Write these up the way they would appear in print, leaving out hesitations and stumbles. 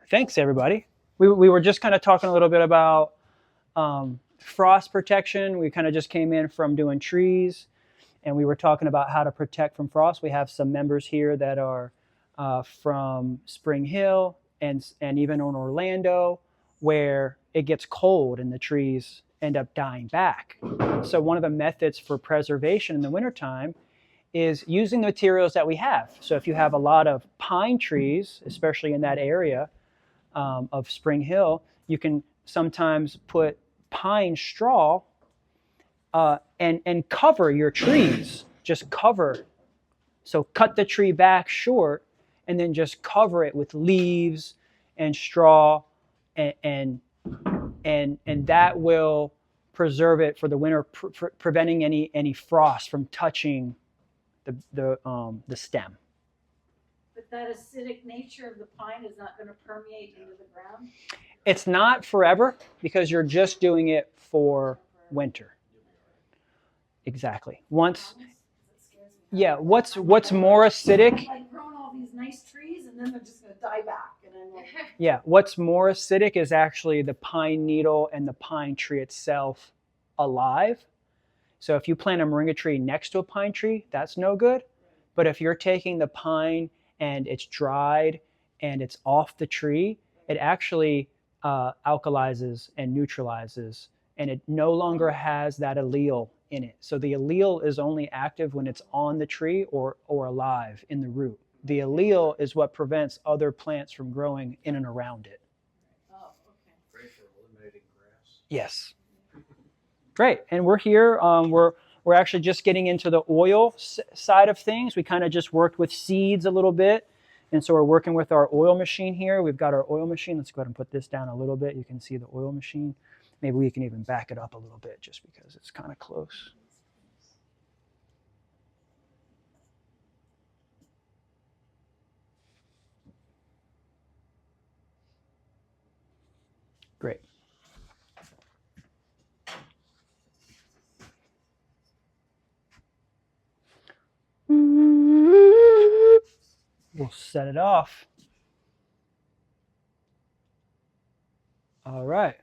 Thanks, everybody. We were just kind of talking a little bit about frost protection. We kind of just came in from doing trees, and we were talking about how to protect from frost. We have some members here that are from Spring Hill and even on Orlando, where it gets cold and the trees end up dying back. So one of the methods for preservation in the wintertime is using the materials that we have. So if you have a lot of pine trees, especially in that area of Spring Hill, you can sometimes put pine straw and cover your trees. Just cover. So cut the tree back short and then just cover it with leaves and straw, and that will preserve it for the winter, preventing any frost from touching the stem. But that acidic nature of the pine is not going to permeate into the ground? It's not forever because you're just doing it for winter. Exactly. Once, yeah. What's more acidic? I've grown all these nice trees, and then they're just going to die back. And then yeah. What's more acidic is actually the pine needle and the pine tree itself alive. So if you plant a moringa tree next to a pine tree, that's no good. But if you're taking the pine and it's dried and it's off the tree, it actually alkalizes and neutralizes, and it no longer has that allele in it. So the allele is only active when it's on the tree or alive in the root. The allele is what prevents other plants from growing in and around it. Oh, okay. Great for eliminating grass. Yes. Great. And we're here. We're actually just getting into the oil side of things. We kind of just worked with seeds a little bit. And so we're working with our oil machine here. We've got our oil machine. Let's go ahead and put this down a little bit. You can see the oil machine. Maybe we can even back it up a little bit just because it's kind of close. Great. We'll set it off. All right.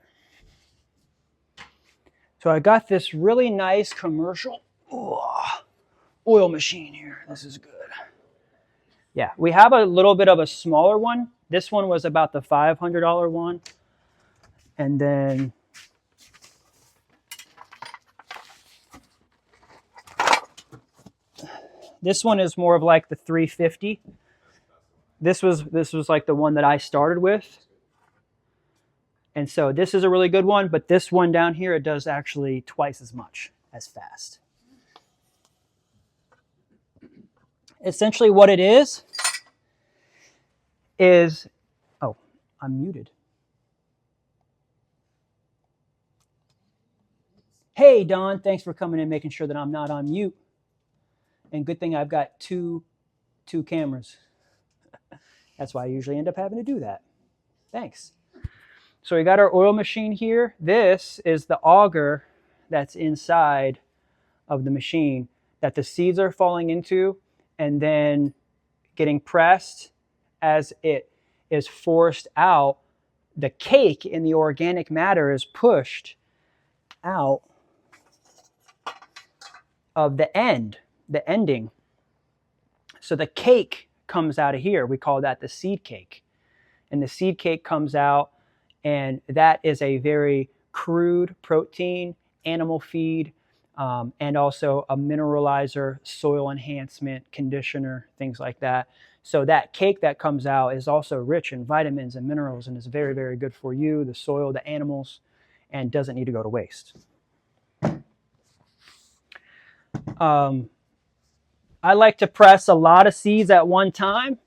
So I got this really nice commercial oil machine here. This is good. Yeah, we have a little bit of a smaller one. This one was about the $500 one. And then this one is more of like the 350. This was like the one that I started with. And so this is a really good one, but this one down here, it does actually twice as much as fast. Essentially what it is, oh, I'm muted. Hey, Don, thanks for coming in, making sure that I'm not on mute. And good thing I've got two cameras. That's why I usually end up having to do that. Thanks. So we got our oil machine here. This is the auger that's inside of the machine that the seeds are falling into and then getting pressed as it is forced out. The cake in the organic matter is pushed out of the ending. So the cake comes out of here. We call that the seed cake. And the seed cake comes out, and that is a very crude protein, animal feed, and also a mineralizer, soil enhancement, conditioner, things like that. So that cake that comes out is also rich in vitamins and minerals and is very, very good for you, the soil, the animals, and doesn't need to go to waste. I like to press a lot of seeds at one time.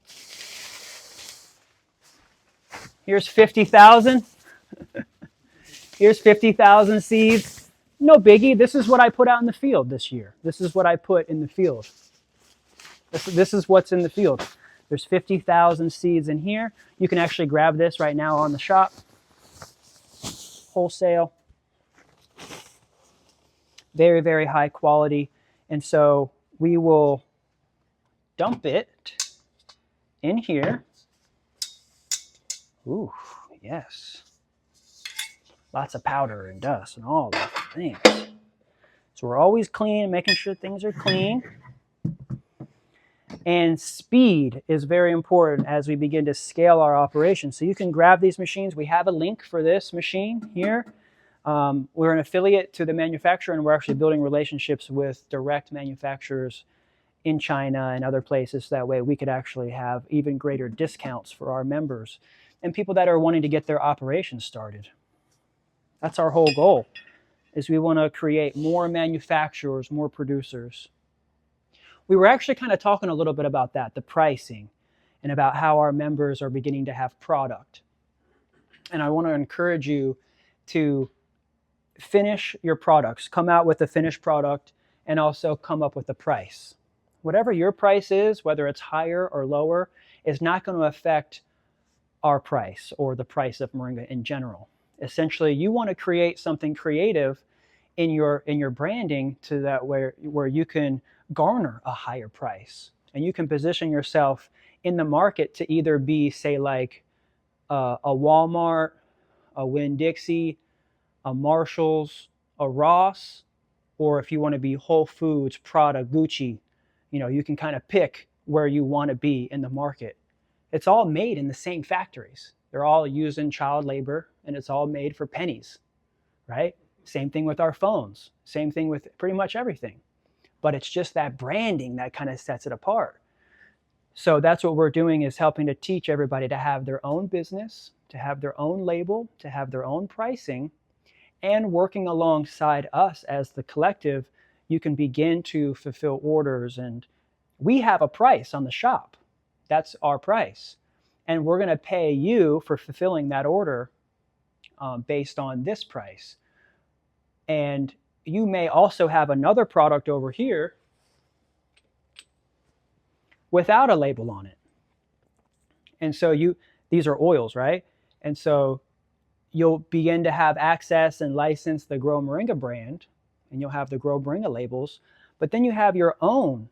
Here's 50,000. Here's 50,000 seeds. No biggie. This is what I put out in the field this year. This is what I put in the field. This is what's in the field. There's 50,000 seeds in here. You can actually grab this right now on the shop. Wholesale. Very, very high quality. And so we will dump it in here Ooh, yes. Lots of powder and dust and all the things. So we're always clean, making sure things are clean. And speed is very important as we begin to scale our operation. So you can grab these machines. We have a link for this machine here. We're an affiliate to the manufacturer, and we're actually building relationships with direct manufacturers in China and other places. So that way we could actually have even greater discounts for our members and people that are wanting to get their operations started. That's our whole goal, is we want to create more manufacturers, more producers. We were actually kind of talking a little bit about that, the pricing, and about how our members are beginning to have product. And I want to encourage you to finish your products, come out with a finished product, and also come up with a price. Whatever your price is, whether it's higher or lower, is not going to affect our price or the price of Moringa in general. Essentially, you want to create something creative in your branding to that where you can garner a higher price, and you can position yourself in the market to either be, say, like a Walmart, a Winn-Dixie, a Marshalls, a Ross, or if you want to be Whole Foods, Prada, Gucci, you can kind of pick where you want to be in the market. It's all made in the same factories. They're all using child labor, and it's all made for pennies, right? Same thing with our phones. Same thing with pretty much everything. But it's just that branding that kind of sets it apart. So that's what we're doing, is helping to teach everybody to have their own business, to have their own label, to have their own pricing, and working alongside us as the collective, you can begin to fulfill orders. And we have a price on the shop. That's our price. And we're going to pay you for fulfilling that order based on this price. And you may also have another product over here without a label on it. And so these are oils, right? And so you'll begin to have access and license the Grow Moringa brand, and you'll have the Grow Moringa labels, but then you have your own.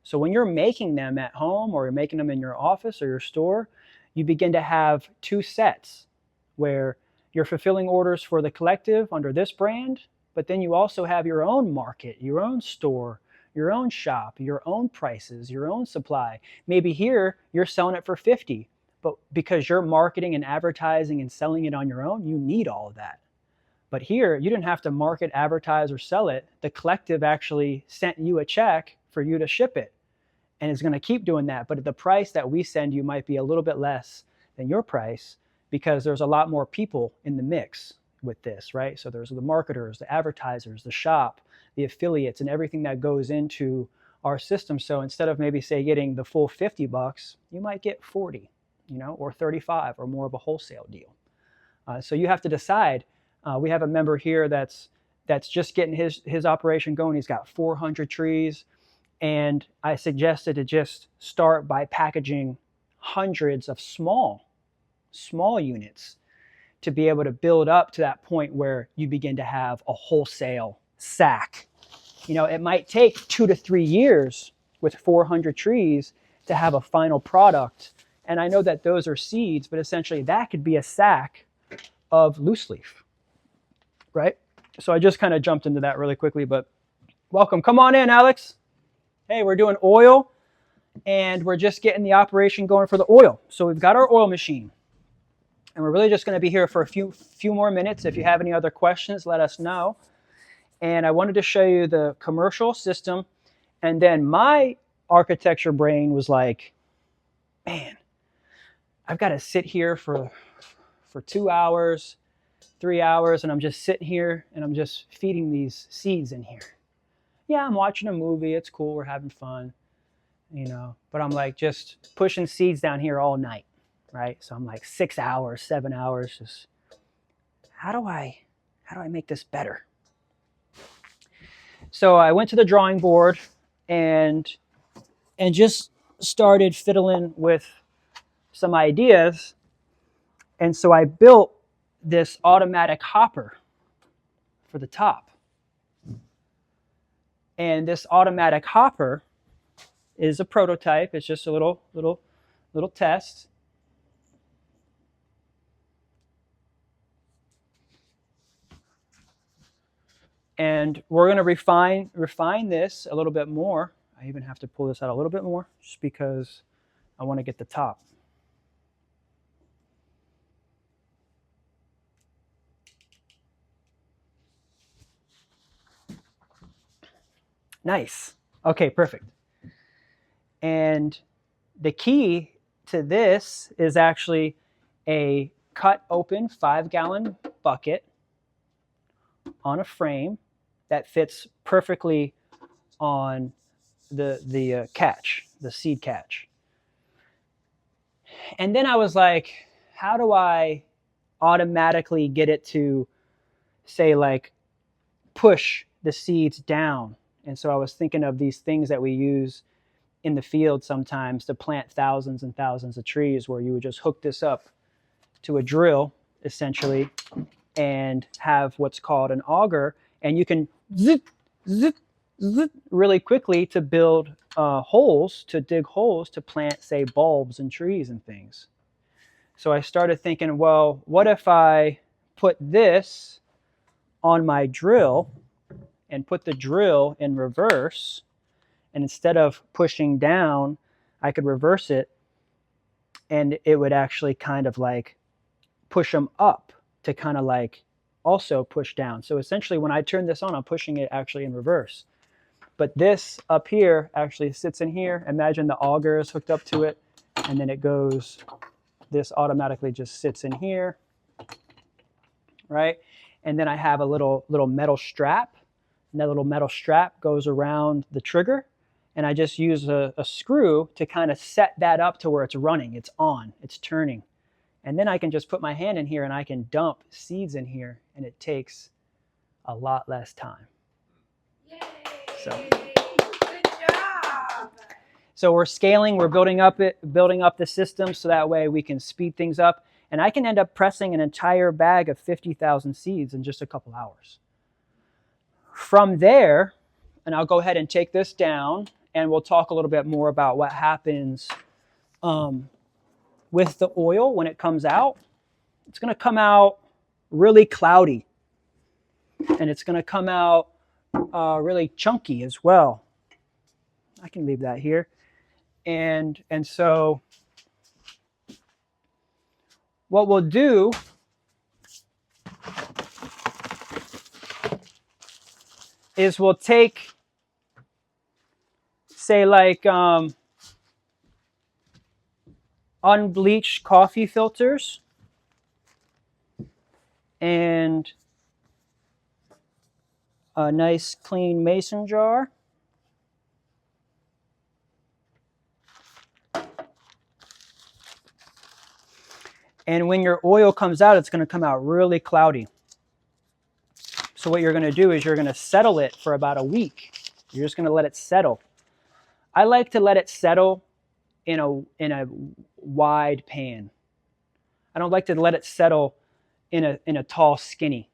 So when you're making them at home, or you're making them in your office or your store, you begin to have two sets where you're fulfilling orders for the collective under this brand, but then you also have your own market, your own store, your own shop, your own prices, your own supply. Maybe here you're selling it for 50, but because you're marketing and advertising and selling it on your own, you need all of that. But here, you didn't have to market, advertise, or sell it. The collective actually sent you a check for you to ship it, and is going to keep doing that. But the price that we send you might be a little bit less than your price, because there's a lot more people in the mix with this, right? So there's the marketers, the advertisers, the shop, the affiliates, and everything that goes into our system. So instead of maybe, say, getting the full $50, you might get 40, or 35, or more of a wholesale deal. So you have to decide. We have a member here that's just getting his operation going. He's got 400 trees, and I suggested to just start by packaging hundreds of small units to be able to build up to that point where you begin to have a wholesale sack. It might take 2 to 3 years with 400 trees to have a final product. And I know that those are seeds, but essentially that could be a sack of loose leaf, right? So I just kind of jumped into that really quickly, but welcome. Come on in, Alex. Hey, we're doing oil, and we're just getting the operation going for the oil. So we've got our oil machine, and we're really just going to be here for a few more minutes. If you have any other questions, let us know. And I wanted to show you the commercial system, and then my architecture brain was like, man, I've got to sit here for 2 hours, 3 hours, and I'm just sitting here and I'm just feeding these seeds in here. Yeah, I'm watching a movie. It's cool. We're having fun, but I'm like just pushing seeds down here all night, right? So I'm like 6 hours, 7 hours, just how do I make this better? So I went to the drawing board and just started fiddling with some ideas. And so I built this automatic hopper for the top. And this automatic hopper is a prototype. It's just a little test. And we're going to refine this a little bit more. I even have to pull this out a little bit more just because I want to get the top. Nice. Okay, perfect. And the key to this is actually a cut open 5-gallon bucket on a frame that fits perfectly on the catch, the seed catch. And then I was like, how do I automatically get it to say like push the seeds down? And so I was thinking of these things that we use in the field sometimes to plant thousands and thousands of trees, where you would just hook this up to a drill essentially and have what's called an auger, and you can zip, zip, zip really quickly to build holes, to dig holes to plant, say, bulbs and trees and things. So I started thinking, well, what if I put this on my drill and put the drill in reverse, and instead of pushing down, I could reverse it, and it would actually kind of like push them up to kind of like also push down. So essentially when I turn this on, I'm pushing it actually in reverse. But this up here actually sits in here. Imagine the auger is hooked up to it, and then it goes, this automatically just sits in here, right? And then I have a little metal strap, and that little metal strap goes around the trigger, and I just use a screw to kind of set that up to where it's running, it's on, it's turning. And then I can just put my hand in here and I can dump seeds in here, and it takes a lot less time. Yay! So. Good job! So we're scaling, we're building up the system so that way we can speed things up. And I can end up pressing an entire bag of 50,000 seeds in just a couple hours. From there, and I'll go ahead and take this down, and we'll talk a little bit more about what happens with the oil when it comes out. It's going to come out really cloudy, and it's going to come out really chunky as well. I can leave that here. And so what we'll do is we'll take, say, like unbleached coffee filters and a nice clean mason jar. And when your oil comes out, it's going to come out really cloudy. So what you're going to do is you're going to settle it for about a week. You're just going to let it settle. I like to let it settle in a wide pan. I don't like to let it settle in a tall skinny.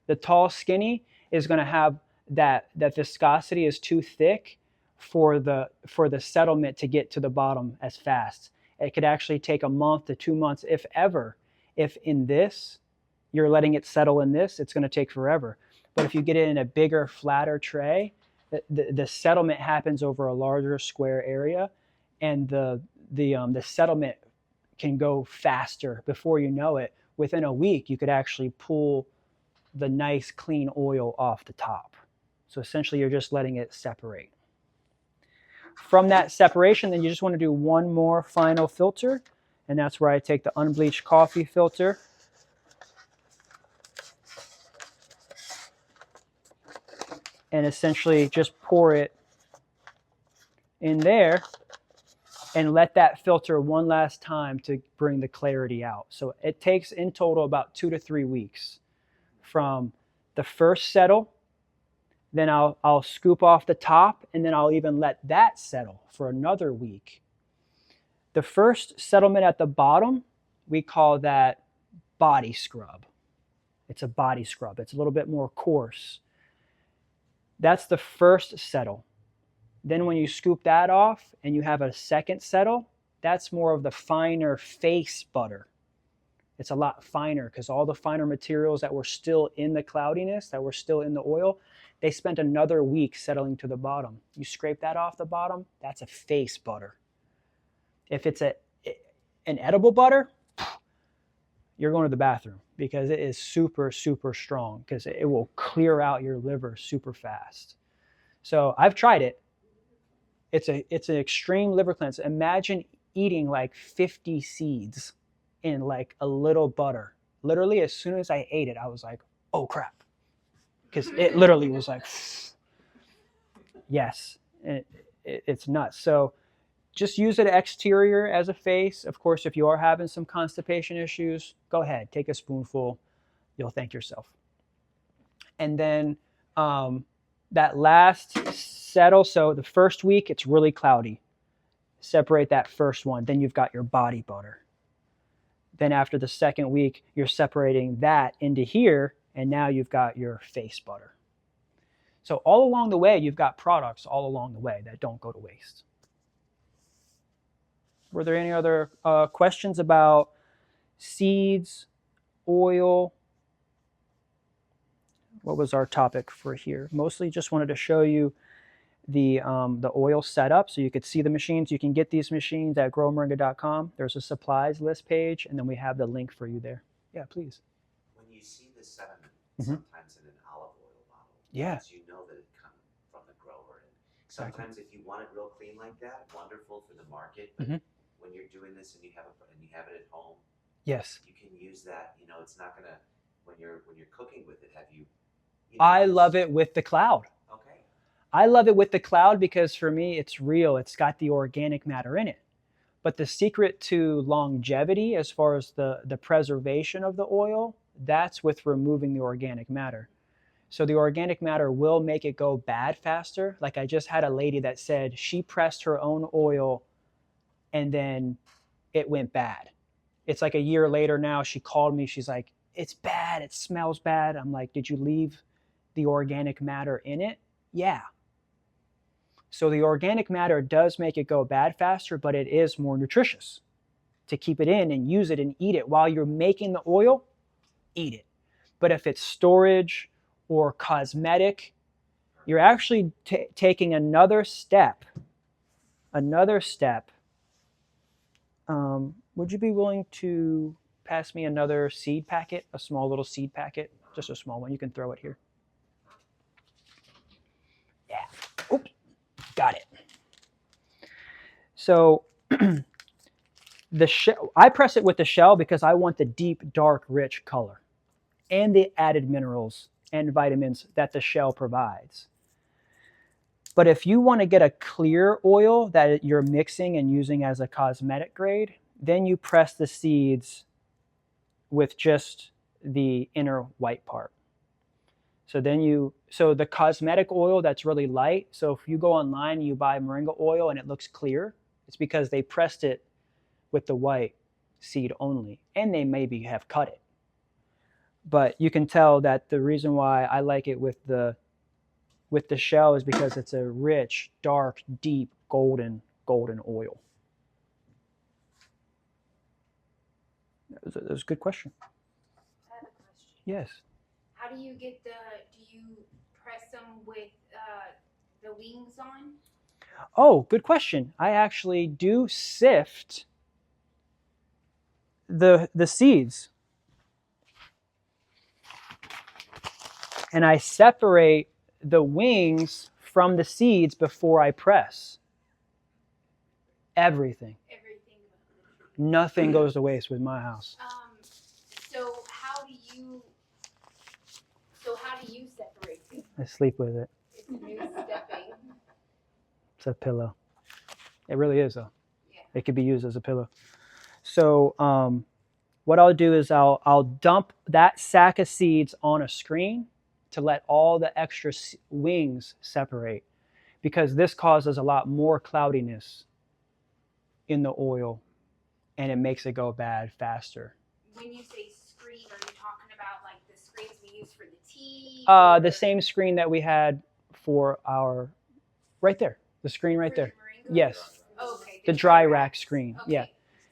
The tall skinny is going to have that viscosity is too thick for the settlement to get to the bottom as fast. It could actually take a month to 2 months, if ever. If in this, you're letting it settle in this, it's going to take forever. But if you get it in a bigger, flatter tray, the settlement happens over a larger square area, and the settlement can go faster. Before you know it, within a week, you could actually pull the nice, clean oil off the top. So essentially, you're just letting it separate. From that separation, then you just want to do one more final filter, and that's where I take the unbleached coffee filter and essentially just pour it in there and let that filter one last time to bring the clarity out. So it takes in total about 2 to 3 weeks from the first settle. Then I'll scoop off the top, and then I'll even let that settle for another week. The first settlement at the bottom, we call that body scrub. It's a body scrub. It's a little bit more coarse. That's the first settle. Then when you scoop that off and you have a second settle, that's more of the finer face butter, It's a lot finer because all the finer materials that were still in the cloudiness, that were still in the oil, they spent another week settling to the bottom. You scrape that off the bottom, that's a face butter. If it's an edible butter, you're going to the bathroom because it is super, super strong because it will clear out your liver super fast. So I've tried it. It's an extreme liver cleanse. Imagine eating like 50 seeds in like a little butter. Literally, as soon as I ate it, I was like, oh crap. Because it literally was like, yes, it's nuts. So just use it exterior as a face. Of course, if you are having some constipation issues, go ahead, take a spoonful. You'll thank yourself. And then that last settle, so the first week, it's really cloudy. Separate that first one. Then you've got your body butter. Then after the second week, you're separating that into here, and now you've got your face butter. So all along the way, you've got products all along the way that don't go to waste. Were there any other questions about seeds, oil? What was our topic for here? Mostly just wanted to show you the oil setup so you could see the machines. You can get these machines at growmoringa.com. There's a supplies list page, and then we have the link for you there. Yeah, please. When you see the sediment, sometimes in an olive oil bottle, Yeah, you know that it comes from the grower. And exactly. sometimes if you want it real clean like that, wonderful for the market. But when you're doing this and you have it at home, Yes. you can use that. You know, it's not gonna when you're cooking with it. Have you? I love it with the cloud. Okay. I love it with the cloud because for me, it's real. It's got the organic matter in it. But the secret to longevity, as far as the preservation of the oil, that's with removing the organic matter. So the organic matter will make it go bad faster. Like I just had a lady that said she pressed her own oil and then it went bad. It's like a year later now, she called me. She's like, it's bad. It smells bad. I'm like, did you leave the organic matter in it? Yeah. So the organic matter does make it go bad faster, but it is more nutritious to keep it in and use it and eat it. While you're making the oil, eat it. But if it's storage or cosmetic, you're actually taking another step. Would you be willing to pass me another seed packet, a small little seed packet? Just a small one. You can throw it here. Yeah. Oops. Got it. So the shell, I press it with the shell because I want the deep, dark, rich color and the added minerals and vitamins that the shell provides. But if you want to get a clear oil that you're mixing and using as a cosmetic grade, then you press the seeds with just the inner white part. So the cosmetic oil that's really light, so if you go online and you buy moringa oil and it looks clear, it's because they pressed it with the white seed only, and they maybe have cut it. But you can tell that the reason why I like it with the shell is because it's a rich, dark, deep, golden oil. That was a good question. I have a question. Yes. How do you get do you press them with the wings on? Oh, good question. I actually do sift the seeds. And I separate the wings from the seeds before I press. Everything. Everything. Nothing goes to waste with my house. So how do you separate it? I sleep with it. It's new stepping. It's a pillow. It really is, though. Yeah. It could be used as a pillow. So what I'll do is I'll dump that sack of seeds on a screen to let all the extra wings separate, because this causes a lot more cloudiness in the oil and it makes it go bad faster. When you say screen, are you talking about like the screens we use for the tea? The same screen that we had for our, right there, the screen right there. Your Moringa? Yes, Oh, okay. the dry rack screen. Okay. Yeah,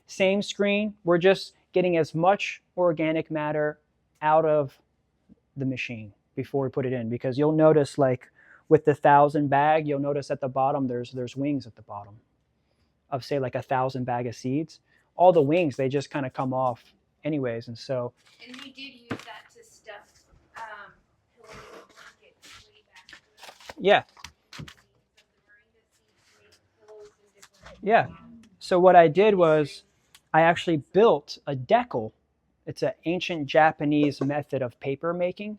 same screen. We're just getting as much organic matter out of the machine before we put it in, because you'll notice, like with the 1,000 bag, you'll notice at the bottom there's wings at the bottom of, say, like 1,000 bag of seeds. All the wings, they just kind of come off anyways, and so. And we did use that to stuff pillows and blankets way back when. Yeah. The moringa seeds make pillows and different. Yeah. So what I did was I actually built a decal. It's an ancient Japanese method of paper making.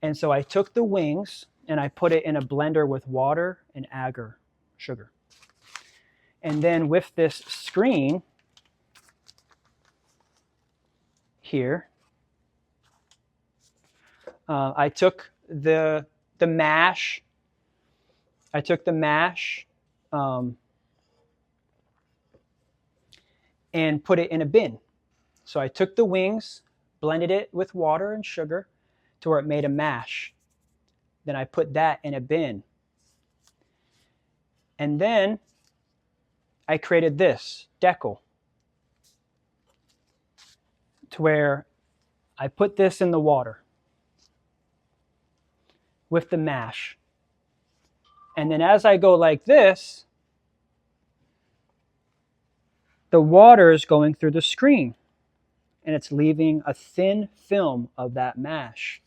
And so I took the wings and I put it in a blender with water and agar, sugar. And then with this screen here, I took the mash. I took the mash and put it in a bin. So I took the wings, blended it with water and sugar to where it made a mash. Then I put that in a bin. And then I created this decal to where I put this in the water with the mash. And then as I go like this, the water is going through the screen and it's leaving a thin film of that mash.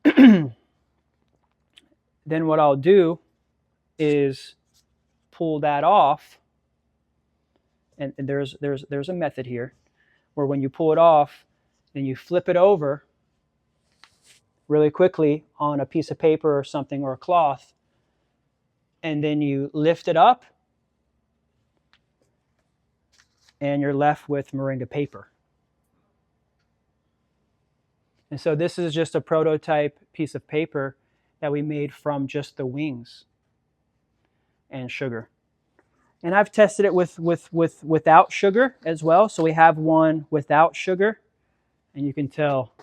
Then what I'll do is pull that off, and there's a method here where when you pull it off, then you flip it over really quickly on a piece of paper or something, or a cloth, and then you lift it up and you're left with moringa paper. And so this is just a prototype piece of paper that we made from just the wings and sugar. And I've tested it without sugar as well. So we have one without sugar, and you can tell,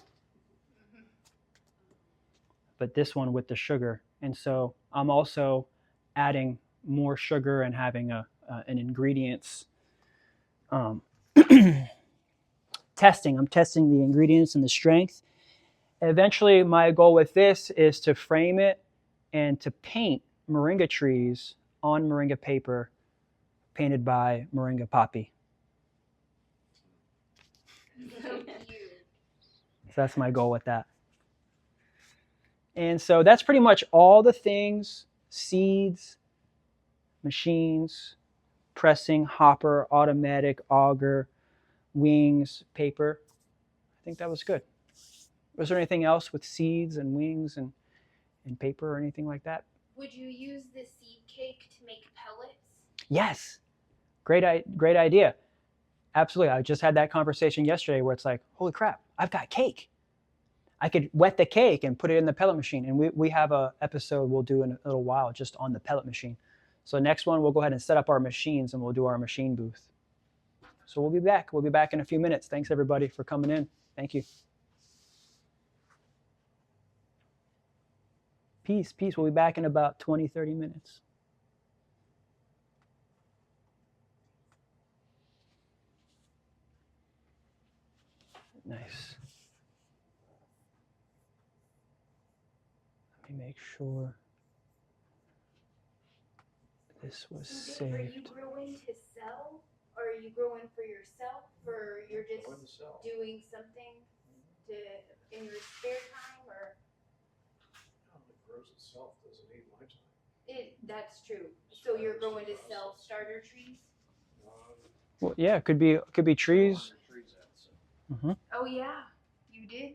but this one with the sugar. And so I'm also adding more sugar and having an ingredients testing. I'm testing the ingredients and the strength. Eventually, my goal with this is to frame it and to paint moringa trees on moringa paper painted by Moringa Poppy. So cute. So that's my goal with that. And so that's pretty much all the things: seeds, machines, pressing, hopper, automatic, auger, wings, paper. I think that was good. Was there anything else with seeds and wings and paper or anything like that? Would you use the seed cake to make pellets? Yes. Great idea. Absolutely. I just had that conversation yesterday where it's like, holy crap, I've got cake. I could wet the cake and put it in the pellet machine. And we have an episode we'll do in a little while just on the pellet machine. So next one, we'll go ahead and set up our machines and we'll do our machine booth. So we'll be back. We'll be back in a few minutes. Thanks, everybody, for coming in. Thank you. Peace. We'll be back in about 20, 30 minutes. Nice. Let me make sure this was So Dave, are you saved. growing to sell, or are you growing for yourself, or you're just Going to sell. doing something to in your spare time, or It grows itself, doesn't need my time. that's true. So you're going to sell starter trees? Well, yeah, it could be trees. 100 trees out, so. Oh yeah, you did.